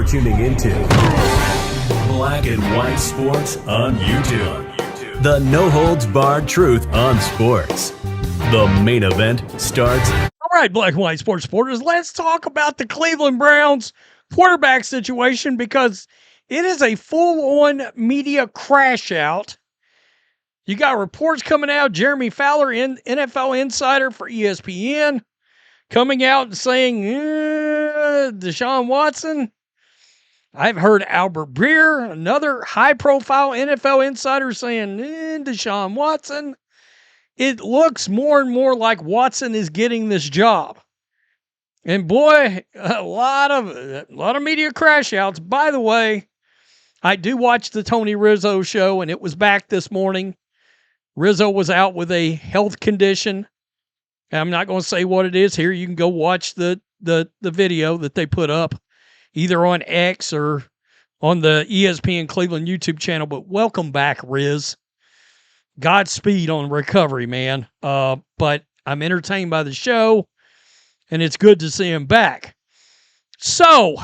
tuning into Black and White Sports on YouTube. The no-holds-barred truth on sports. The main event starts. All right, Black and White Sports supporters, let's talk about the Cleveland Browns quarterback situation because it is a full-on media crash out. You got reports coming out. Jeremy Fowler, NFL insider for ESPN, coming out and saying, Deshaun Watson. I've heard Albert Breer, another high-profile NFL insider, saying, Deshaun Watson. It looks more and more like Watson is getting this job. And boy, a lot of media crash outs. By the way, I do watch the Tony Rizzo show, and it was back this morning. Rizzo was out with a health condition. I'm not going to say what it is here. You can go watch the video that they put up, either on X or on the ESPN Cleveland YouTube channel. But welcome back, Riz. Godspeed on recovery, man. But I'm entertained by the show, and it's good to see him back. So,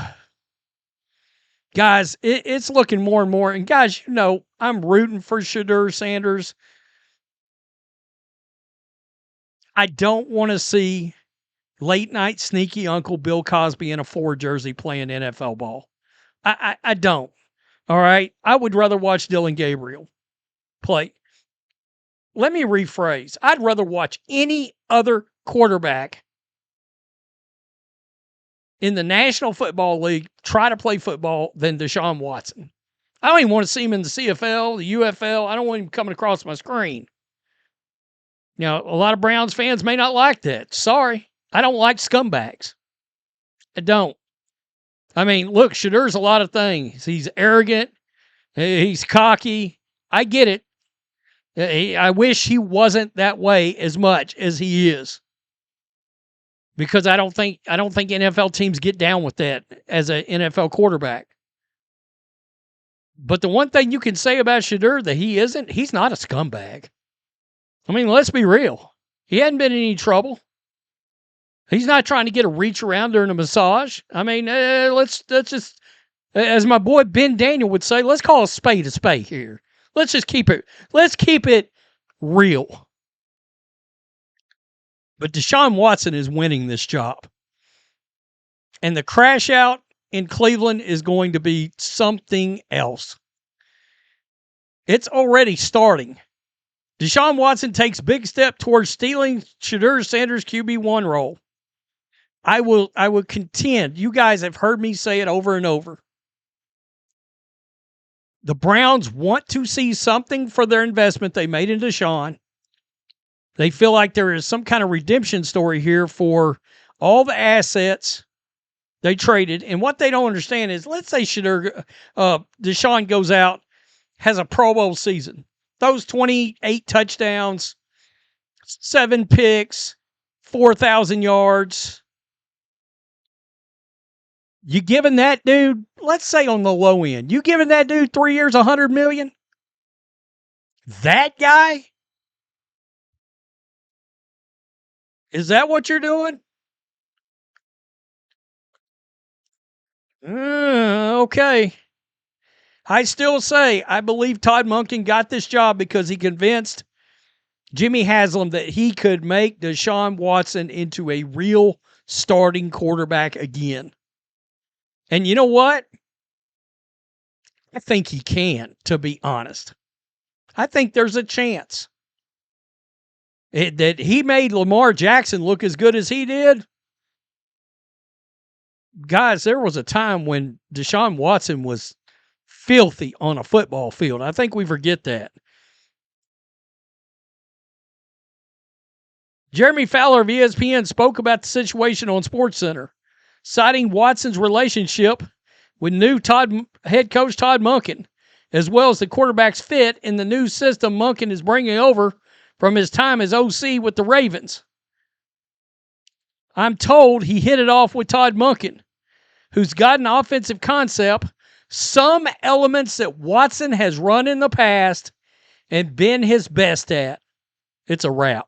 guys, it's looking more and more. And guys, you know, I'm rooting for Shedeur Sanders. I don't want to see late night sneaky Uncle Bill Cosby in a Ford jersey playing NFL ball. I don't. All right. I would rather watch Dylan Gabriel play. Let me rephrase. I'd rather watch any other quarterback in the National Football League try to play football than Deshaun Watson. I don't even want to see him in the CFL, the UFL. I don't want him coming across my screen. Now, a lot of Browns fans may not like that. Sorry. I don't like scumbags. I don't. I mean, look, Shedeur's a lot of things. He's arrogant. He's cocky. I get it. I wish he wasn't that way as much as he is. Because I don't think NFL teams get down with that as an NFL quarterback. But the one thing you can say about Shedeur that he's not a scumbag. I mean, let's be real. He hadn't been in any trouble. He's not trying to get a reach around during a massage. I mean, let's just, as my boy Ben Daniel would say, let's call a spade here. Let's keep it real. But Deshaun Watson is winning this job. And the crash out in Cleveland is going to be something else. It's already starting. Deshaun Watson takes big step towards stealing Shedeur Sanders' QB1 role. I will contend. You guys have heard me say it over and over. The Browns want to see something for their investment they made in Deshaun. They feel like there is some kind of redemption story here for all the assets they traded. And what they don't understand is, let's say Deshaun goes out, has a Pro Bowl season. Those 28 touchdowns, 7 picks, 4,000 yards. You giving that dude, let's say on the low end, you giving that dude 3 years, $100 million? That guy? Is that what you're doing? Okay. I still say I believe Todd Monken got this job because he convinced Jimmy Haslam that he could make Deshaun Watson into a real starting quarterback again. And you know what? I think he can, to be honest. I think there's a chance that he made Lamar Jackson look as good as he did. Guys, there was a time when Deshaun Watson was filthy on a football field. I think we forget that. Jeremy Fowler of ESPN spoke about the situation on SportsCenter, citing Watson's relationship with new head coach Todd Monken, as well as the quarterback's fit in the new system Monken is bringing over from his time as OC with the Ravens. I'm told he hit it off with Todd Monken, who's got an offensive concept, some elements that Watson has run in the past and been his best at. It's a wrap.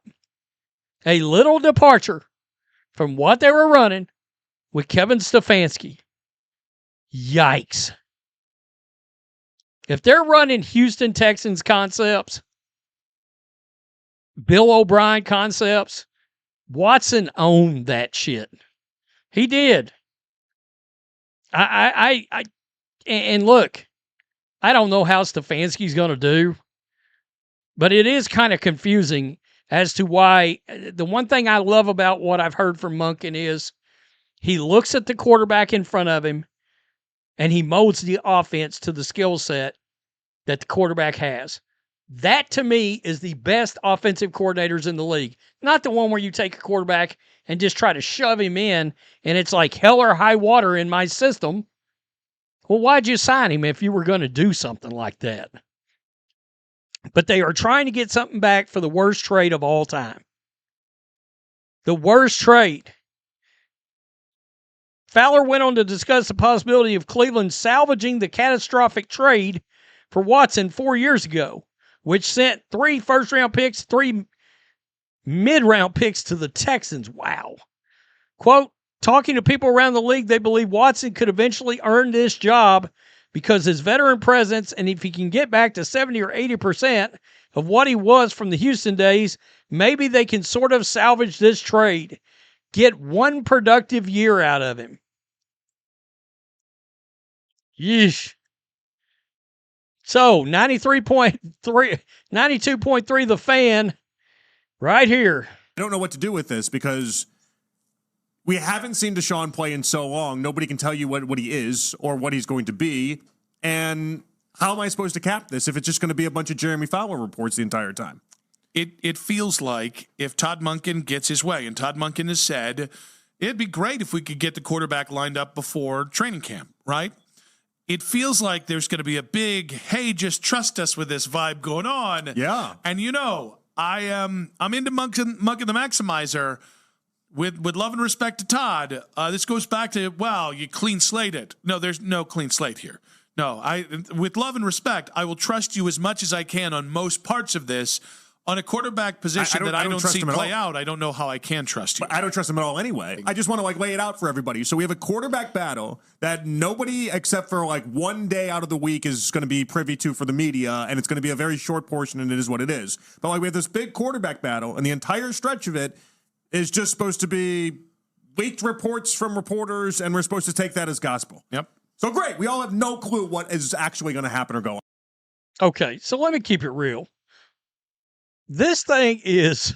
A little departure from what they were running with Kevin Stefanski. Yikes. If they're running Houston Texans concepts, Bill O'Brien concepts, Watson owned that shit. He did. And look, I don't know how Stefanski's going to do, but it is kind of confusing as to why. The one thing I love about what I've heard from Monken is he looks at the quarterback in front of him and he molds the offense to the skill set that the quarterback has. That, to me, is the best offensive coordinators in the league. Not the one where you take a quarterback and just try to shove him in, and it's like hell or high water in my system. Well, why'd you sign him if you were going to do something like that? But they are trying to get something back for the worst trade of all time. The worst trade. Fowler went on to discuss the possibility of Cleveland salvaging the catastrophic trade for Watson 4 years ago, which sent 3 first-round picks, 3 mid-round picks to the Texans. Wow. Quote, talking to people around the league, they believe Watson could eventually earn this job because his veteran presence, and if he can get back to 70 or 80% of what he was from the Houston days, maybe they can sort of salvage this trade. Get 1 productive year out of him. Yeesh. So, 92.3 The Fan, right here. I don't know what to do with this because we haven't seen Deshaun play in so long. Nobody can tell you what he is or what he's going to be. And how am I supposed to cap this if it's just going to be a bunch of Jeremy Fowler reports the entire time? It feels like if Todd Monken gets his way, and Todd Monken has said, it'd be great if we could get the quarterback lined up before training camp, right? It feels like there's going to be a big, hey, just trust us with this vibe going on. Yeah. And I'm into Monken the Maximizer with love and respect to Todd. This goes back to, well, you clean slate it. No, there's no clean slate here. No, with love and respect, I will trust you as much as I can on most parts of this. On a quarterback position that I don't see play out, I don't know how I can trust you. But I don't trust him at all anyway. I just want to lay it out for everybody. So we have a quarterback battle that nobody except for 1 day out of the week is going to be privy to for the media, and it's going to be a very short portion, and it is what it is. But we have this big quarterback battle, and the entire stretch of it is just supposed to be leaked reports from reporters, and we're supposed to take that as gospel. Yep. So great. We all have no clue what is actually going to happen or go on. Okay, so let me keep it real. This thing is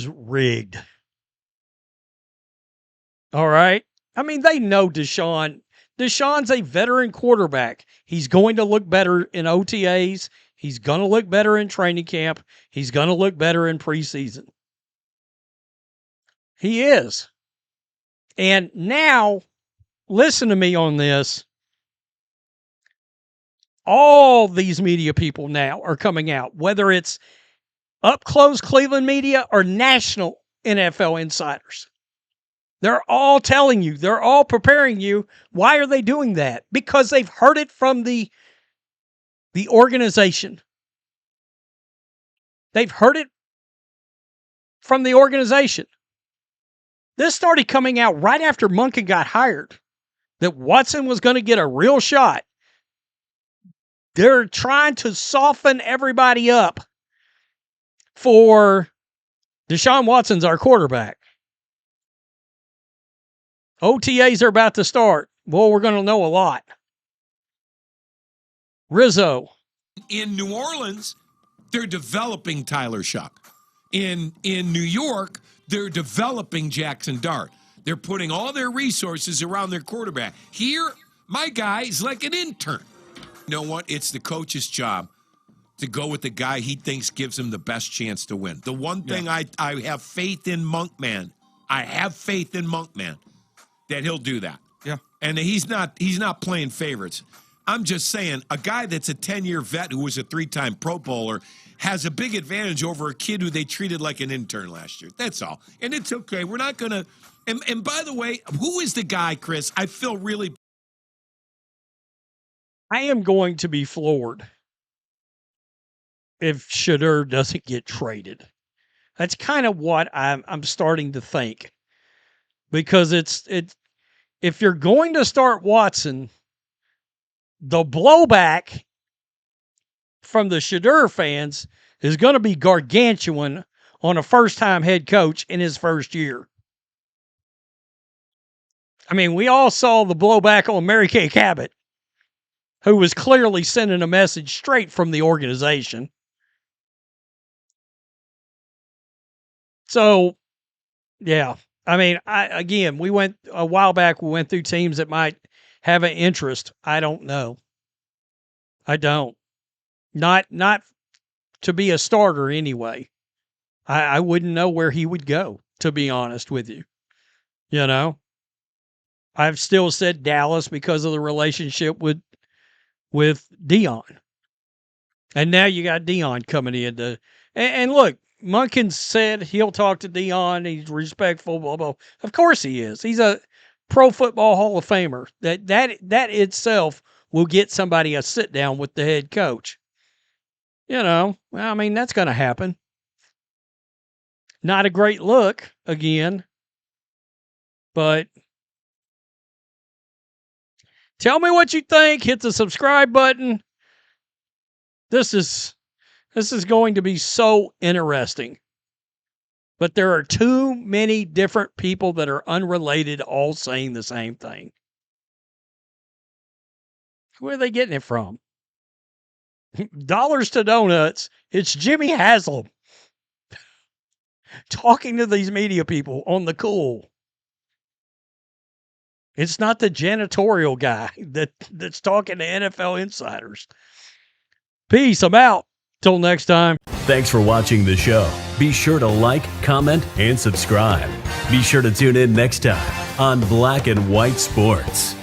rigged. All right? I mean, they know Deshaun. Deshaun's a veteran quarterback. He's going to look better in OTAs. He's going to look better in training camp. He's going to look better in preseason. He is. And now, listen to me on this. All these media people now are coming out, whether it's up close Cleveland media or national NFL insiders. They're all telling you, they're all preparing you. Why are they doing that? Because they've heard it from the organization. They've heard it from the organization. This started coming out right after Monken got hired, that Watson was going to get a real shot. They're trying to soften everybody up for Deshaun Watson's our quarterback. OTAs are about to start. Well, we're going to know a lot. Rizzo. In New Orleans, they're developing Tyler Shuck. In New York, they're developing Jackson Dart. They're putting all their resources around their quarterback. Here, my guy is like an intern. You know what? It's the coach's job to go with the guy he thinks gives him the best chance to win. The one thing I have faith in Monkman. I have faith in Monkman that he'll do that. Yeah. And he's not playing favorites. I'm just saying, a guy that's a 10-year vet who was a 3-time Pro Bowler has a big advantage over a kid who they treated like an intern last year. That's all. And it's okay. We're not going to – and by the way, who is the guy, Chris? I feel really – I am going to be floored if Shedeur doesn't get traded. That's kind of what I'm starting to think. because if you're going to start Watson, the blowback from the Shedeur fans is going to be gargantuan on a first-time head coach in his first year. I mean, we all saw the blowback on Mary Kay Cabot, who was clearly sending a message straight from the organization. So, yeah. I mean, we went a while back, we went through teams that might have an interest. I don't know. I don't. Not to be a starter anyway. I wouldn't know where he would go, to be honest with you. You know? I've still said Dallas because of the relationship with Dion. And now you got Dion coming in. And look, Monken said he'll talk to Dion. He's respectful, blah, blah. Of course he is. He's a Pro Football Hall of Famer. That itself will get somebody a sit down with the head coach. You know, I mean, that's going to happen. Not a great look, again. But tell me what you think. Hit the subscribe button. This is going to be so interesting. But there are too many different people that are unrelated all saying the same thing. Where are they getting it from? Dollars to donuts. It's Jimmy Haslam talking to these media people on the cool. It's not the janitorial guy that's talking to NFL insiders. Peace. I'm out. Till next time. Thanks for watching the show. Be sure to like, comment, and subscribe. Be sure to tune in next time on Black and White Sports.